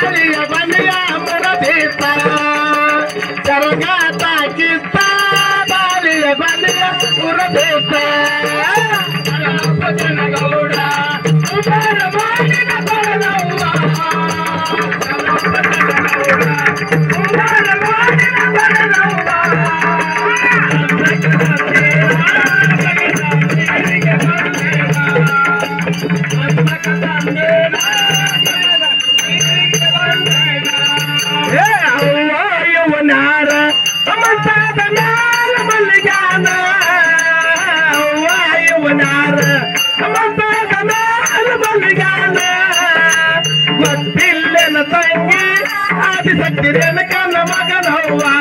बालिया बनिया मुरभीता सरगाता किस्ता बालिया बनिया मुरभीता गौड़ा उमर मालिन बरनौवा उमर मालिन बरनौवा सत्तिरेन कन मगनौवा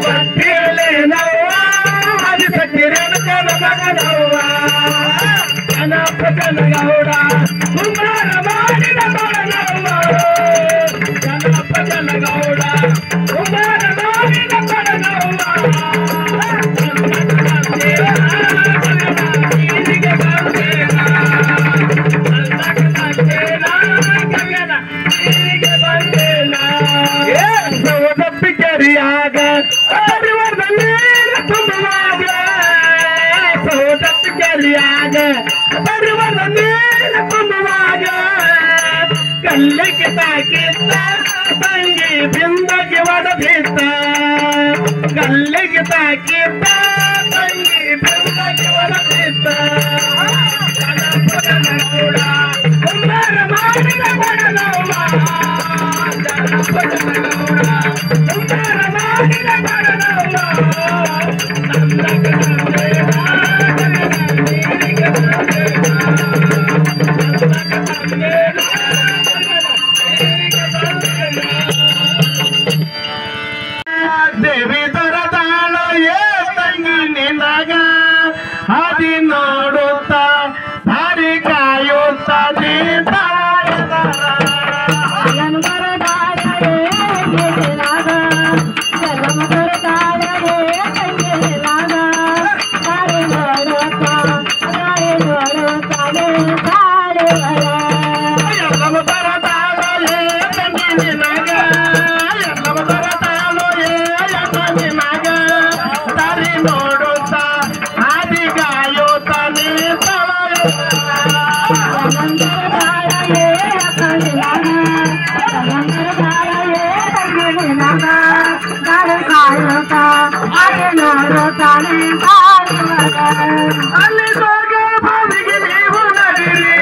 बत्तिलेनौवा आदि सत्तिरेन कन मगनौवा अनाप जनगौड़ा कुमार मालिन बरनौवा अनाप जनगौड़ा कुमार मालिन बरनौवा कल्लिकिता किस्ता संगी बिंदगी वडभीता कल्लिकिता किस्ता संगी बिंदगी वडभीता जनपदनगौड़ा कुमार मालिन बरनौवा जनपदनगौड़ा कुमार मालिन बरनौवा देवी दरदालो ये ತಂಗಿ ನಿನಗ ಹದಿ ನೋಡುತ್ತಾ ಭಾರಿ ಕಾಯುತ್ತಾ ದೀಪಾಯದ ಜಲಮ ದರದಾಲೇ ನಿನಗ ಜಲಮ ದರದಾಲೇ ತಂಗಿ ನಿನಗ ಭಾರಿ ನೋಡುತ್ತಾ ದೀಪಾಯದ ಜಲಮ ದರದಾಲೇ ತಂಗಿ ನಿನಗ ಜಲಮ ದರದಾಲೋ ನಿನಗ ದಾರಿ ನೋಡುತ್ತಾ ಆದಿ ಗಾಯುತ್ತಾ ಅಲ್ಲಿ ಹೋಗ ಬಾವಿಗೆ ನೀವು ನಡಿರಿ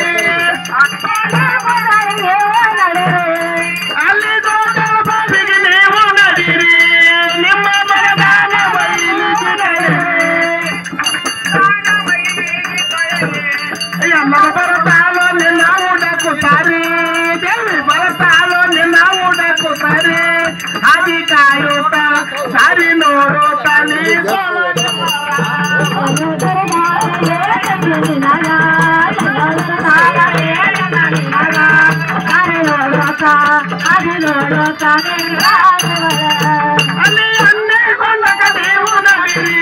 ಅಲ್ಲಿ ಹೋಗ ಬಾವಿಗೆ ನೀವು ನಡಿರಿ ನಿಮ್ಮ ಬರದಾನ ಬೈಲಿಗೆ ಎಲ್ಲರ ಬರತಾಲೋ ನಿನ್ನ ಉಡಕುತ್ತಾರೆ ದೇವಿ ಬರತಾಲೋ ನಿನ್ನ ಉಡಕುತ್ತಾರೆ ಆದಿ ಕಾಯುತ್ತ ಸಾರಿ ನೋಡುತ್ತ ನೀವು ಅಲ್ಲಿ ಅನ್ನೆ ಕೊಂಡಕ ನೀವು ನಡಿರಿ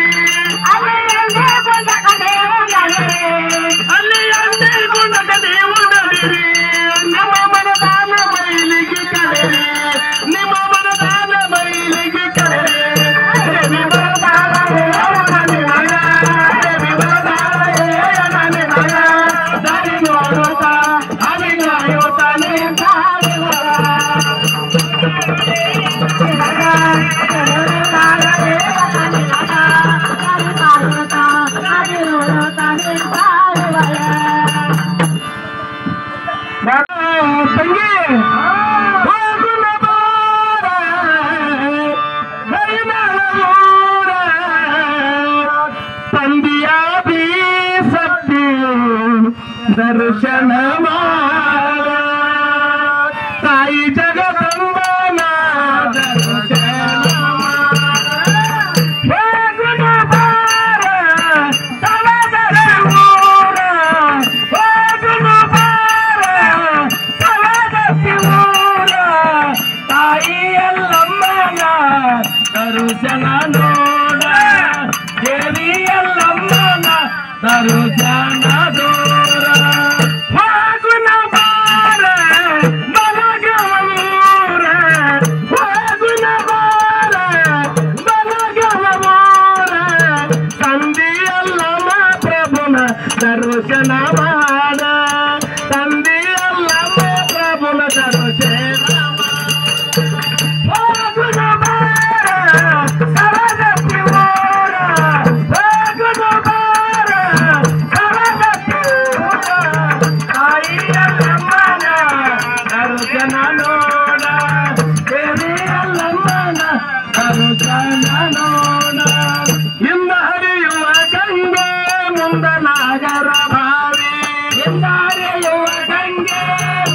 ಅಲ್ಲಿ ಅನ್ನೆ ಕೊಂಡಕ ನೀವು ನಡಿರಿ ನಿಮ್ಮ ಮನದಾನ ಮೈಲಿಗೆ ಕರೆರಿ ನಿಮ್ಮ ಮನದಾನ ಮೈಲಿಗೆ ಕರೆರಿ ದೇವಿ ಬರದಾಲ ನಿನಗ ದೇವಿ ಬರದಾಲ ನಿನಗ ದಾರಿ ನೋಡುತ್ತಾ ಆದಿ ಗಾಯುತ್ತಾ ತಂದಿಯ ಬಿ ಸತ್ತಿ ದರ್ಶನ ಮಾಡ ತಾಯಿ ಜಗದಂಬನ ದರ್ಶನ ದರ್ಶನ ನೋಡ ದೇವಿಯಲ್ಲಮ್ಮನ ದರ್ಶನ ದೂರ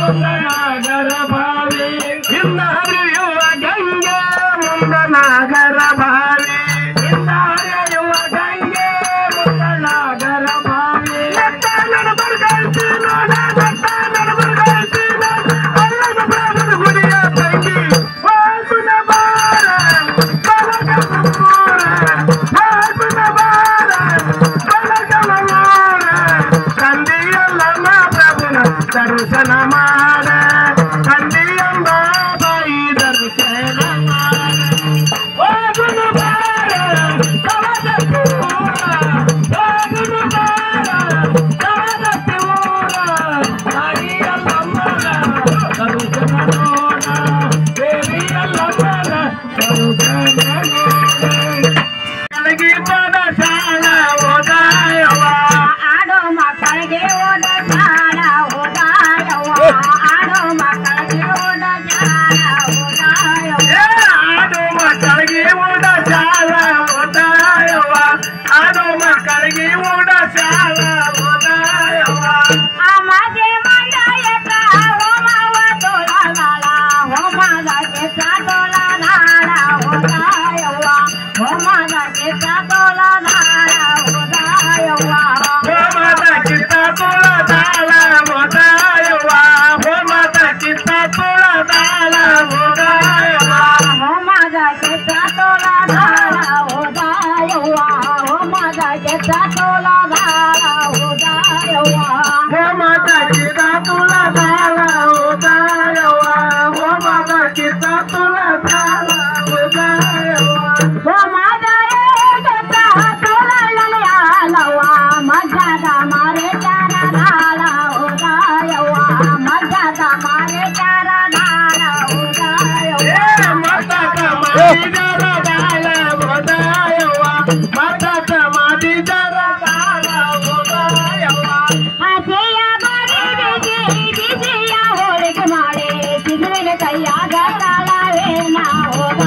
ನಾಗರ ಬಾವಿ ಇಂದ ಹರಿಯುವ ಗಂಗೆ ಮುಂದ ನಾಗರ ಬಾವಿ ಇಂದ ಹರಿಯುವ ಗಂಗೆ ಮುಂದ ನಾಗರ ಬಾವಿ ನಡಬರ್ಗೈತಿ ನೋಡ ನಡಬರ್ಗೈತಿ ಅಲ್ಲದ ಪ್ರಾಣದ ಗುಡಿಯ ತಂಗಿ ಹೋಗುನ ಬಾರ ಬಲಗಮೂರ ಹೋಗುನ ಬಾರ ಬಲಗಮೂರ ತಂದೆಯಲ್ಲಮ್ಮ ಪ್ರಭುನ ದರ್ಶನ ಮಾಡ ತಂದೆಯಂಬ ಬಾಯಿ ದರ್ಶನ ಮಾಡ ಹೋಗುನ ಬಾರ ಬಲಗಮೂರ ಹೋಗುನ ಬಾರ ಬಲಗಮೂರ ತಾಯಿಯಲ್ಲಮ್ಮನ ದರ್ಶನ ನೋಡ ದೇವಿಯಲ್ಲಮ್ಮನ ದರ್ಶನ ನೋಡ ಕಲಗಿ ಪದ ಶಾಲ ಓದಾಯವ ಆಡೋ ಮಕ್ಕಳಿಗೆ ಓದ ಜಾಣ ಓದಾಯವ ಆಡೋ ಮಕ್ಕಳಿಗೆ ಓದ ಜಾಣ ಓದಾಯವ ಆಡೋ ಮಕ್ಕಳಿಗೆ ಓದ ಶಾಲ ಓದಾಯವ ಆಡೋ ಮಕ್ಕಳಿಗೆ ಓದ ಶಾಲ ಓದಾಯವ ಆಮಗೆ ಮಂಡಯಕ ಹೋಮವ ತೋಳನಾಳ ಹೋಮದ ಕೆಸ ತೋಳನಾಳ ಓದಾಯವ ಹೋಮದ ಕೆಸ ತೋಳನಾಳ ಓದಾಯವ ಹೋಮದ ಕಿತ್ತ ತುಳದಾಳ ಓದಾಯವ ಹೋಮದ ಕಿತ್ತ ತುಳದಾಳ ಓದಾಯವ ಹೋಮದ ಕೆಸ ತೋಳನಾಳ ಓದಾಯವ ಹೋಮದ ಕೆಸ ತೋಳನಾಳ ಓದಾಯವ ಹೋಮದ ಕಿತ್ತ ತುಳದಾಳ ಓದಾಯವ ಹೋಮದ ಕಿತ್ತ ತುಳದಾಳ ಓದಾಯವ ಹೋಮದ ಕೆಸ ತೋಳನಾಳವ ಮಜ್ಜದ ಮಾರೆ ಚಾರನಾಳ ಓದಾಯವ ಮಜ್ಜದ ಮಾರೆ ಚಾರನಾಳ ಓದಾಯವ ಮತಕ ಮಾಡಿದರ ಬಾಳ ಓದಾಯವ ಮತಕ ಮಾಡಿದರ ಬಾಳ ಓದಾಯವ ಹಸೆಯ ಬರಿ ಬಿಸಿ ಬಿಸಿಯ ಹೋಳಿಗೆ ಮಾಡಿ ಸಿಗುವಿನ ಕೈಯಾಗ ತಾಳವೇನ ಹೋದ